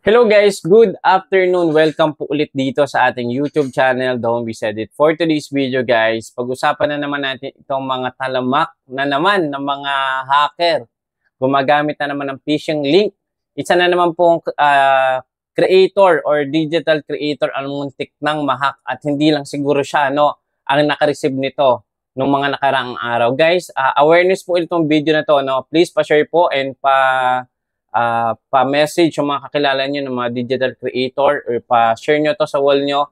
Hello guys, good afternoon. Welcome po ulit dito sa ating YouTube channel, Don't We Said It. For today's video guys, pag-usapan na naman natin itong mga talamak na naman ng mga hacker. Gumagamit na naman ng phishing link. Isa na naman pong creator or digital creator ang muntik ng mahak at hindi lang siguro siya ang nakareceive nito nung mga nakaraang araw. Guys, awareness po itong video na to. Please pa-share po and pa-message yung mga kakilala nyo ng mga digital creator or pa-share nyo to sa wall nyo.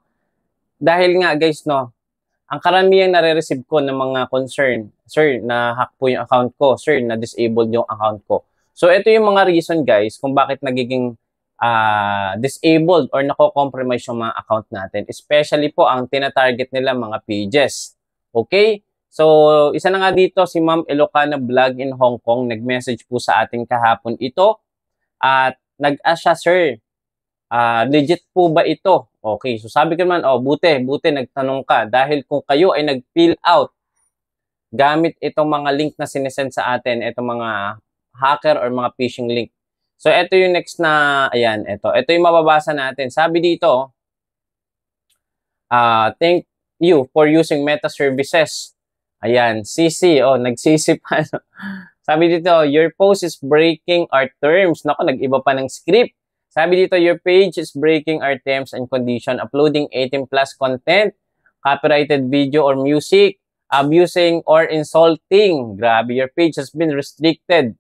Dahil nga guys, ang karamihan nare-receive ko ng mga concern, sir, na-hack po yung account ko, sir, na-disabled yung account ko. So, ito yung mga reason guys kung bakit nagiging disabled or nako-compromise yung mga account natin. Especially po ang tina-target nila mga pages. Okay? So, isa na nga dito si Ma'am Elocana Vlog in Hong Kong. Nag-message po sa atin kahapon ito. At nag-ask siya, sir, legit po ba ito? Okay, so sabi ko naman, buti nagtanong ka. Dahil kung kayo ay nag-fill out gamit itong mga link na sinesend sa atin, itong mga hacker or mga phishing link. So, ito yung next na, ayan, ito yung mababasa natin. Sabi dito, thank you for using Meta Services. Ayan, CC, nag-CC pa. Sabi dito, your post is breaking our terms. Naku, nag-iba pa ng script. Sabi dito, your page is breaking our terms and condition. Uploading 18 plus content, copyrighted video or music, abusing or insulting. Grabe, your page has been restricted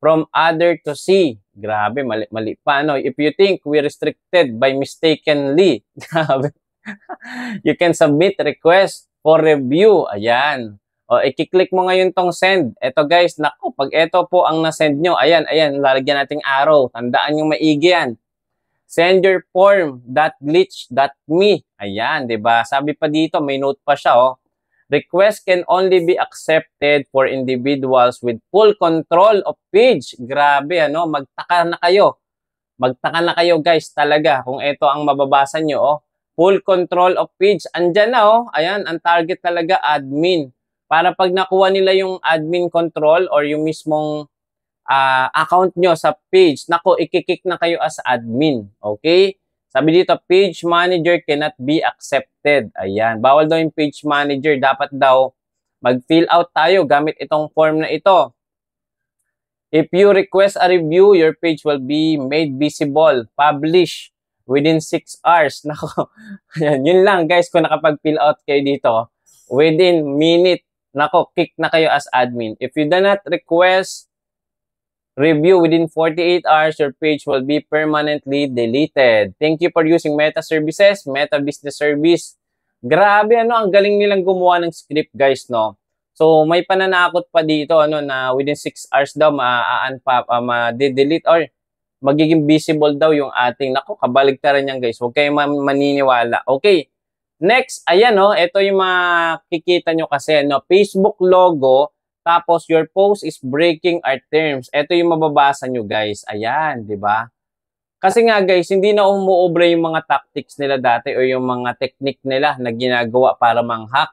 from other to see. Grabe, mali pa. If you think we restricted by mistakenly, grabe. You can submit request for review. Ayan. I-click mo ngayon tong send. Ito guys, naku, pag ito po ang na-send nyo, ayan, lalagyan nating arrow. Tandaan yung maigi yan. Send your form.glitch.me. Ayan, diba? Sabi pa dito, may note pa siya, Request can only be accepted for individuals with full control of page. Grabe, magtaka na kayo. Magtaka na kayo guys, talaga, kung ito ang mababasa nyo, Full control of page. Andyan na, ayan, ang target talaga, admin. Para pag nakuha nila yung admin control or yung mismong account nyo sa page, nako, ikikik na kayo as admin. Okay? Sabi dito, page manager cannot be accepted. Ayan. Bawal daw yung page manager. Dapat daw mag-fill out tayo gamit itong form na ito. If you request a review, your page will be made visible. Publish within 6 hours. Nako, ayan, yun lang guys kung nakapag-fill out kayo dito. Within minute, nako, kick na kayo as admin. If you do not request review within 48 hours, your page will be permanently deleted. Thank you for using Meta Services, Meta Business Service. Grabe, ang galing nilang gumawa ng script, guys, So, may pananakot pa dito, na within 6 hours daw, ma-delete or magiging visible daw yung ating, nako, kabaligtaran yan, guys. Huwag kayong maniniwala. Okay. Next, ayan, ito yung makikita nyo kasi, Facebook logo, tapos your post is breaking our terms. Ito yung mababasa nyo, guys. Ayan, di ba? Kasi nga, guys, hindi na umuobre yung mga tactics nila dati o yung mga technique nila na ginagawa para manghack.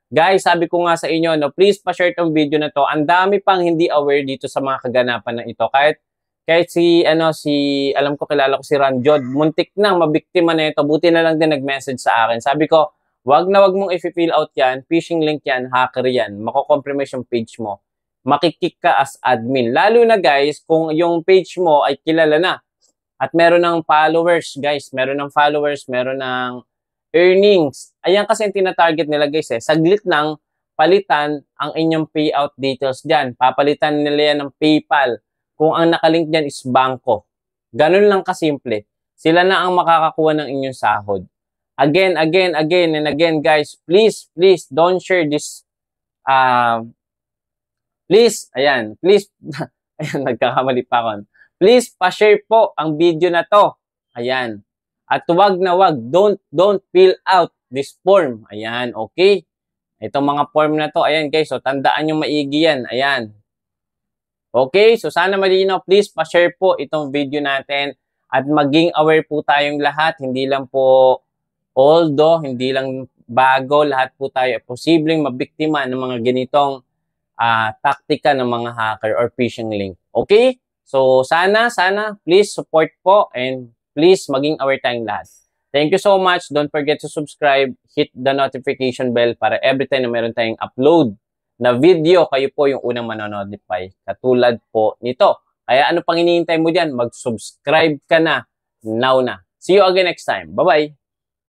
Guys, sabi ko nga sa inyo, please pa-share tong video na to. Ang dami pang hindi aware dito sa mga kaganapan na ito. Kahit alam ko, kilala ko si Ranjod, muntik nang mabiktima na ito, buti na lang din nag-message sa akin. Sabi ko, wag mong i-fill out yan, phishing link yan, hacker yan, mako-compromise yung page mo. Makikik ka as admin. Lalo na guys, kung yung page mo ay kilala na at meron ng followers, guys, meron ng earnings. Ayan kasi yung tina-target nila guys Saglit lang, palitan ang inyong payout details dyan. Papalitan nila yan ng PayPal. Kung ang nakalink dyan is bangko. Ganun lang kasimple. Sila na ang makakakuha ng inyong sahod. Again, and again, guys, please, don't share this. Please, ayan, nagkakamali pa ako. Please, pa-share po ang video na to. Ayan. At wag, don't fill out this form. Ayan, okay? Itong mga form na to, ayan guys, tandaan yung maigi yan. Ayan. Okay, so sana malinaw, please pa-share po itong video natin at maging aware po tayong lahat, hindi lang po hindi lang bago, lahat po tayo posibleng mabiktima ng mga ganitong taktika ng mga hacker or phishing link. Okay? So, sana, please support po and please maging aware tayong lahat. Thank you so much. Don't forget to subscribe, hit the notification bell para every time na meron tayong upload na video, kayo po yung unang manonotify. Katulad po nito. Kaya ano pang hinihintay mo dyan? Mag-subscribe ka na. Now na. See you again next time. Bye-bye!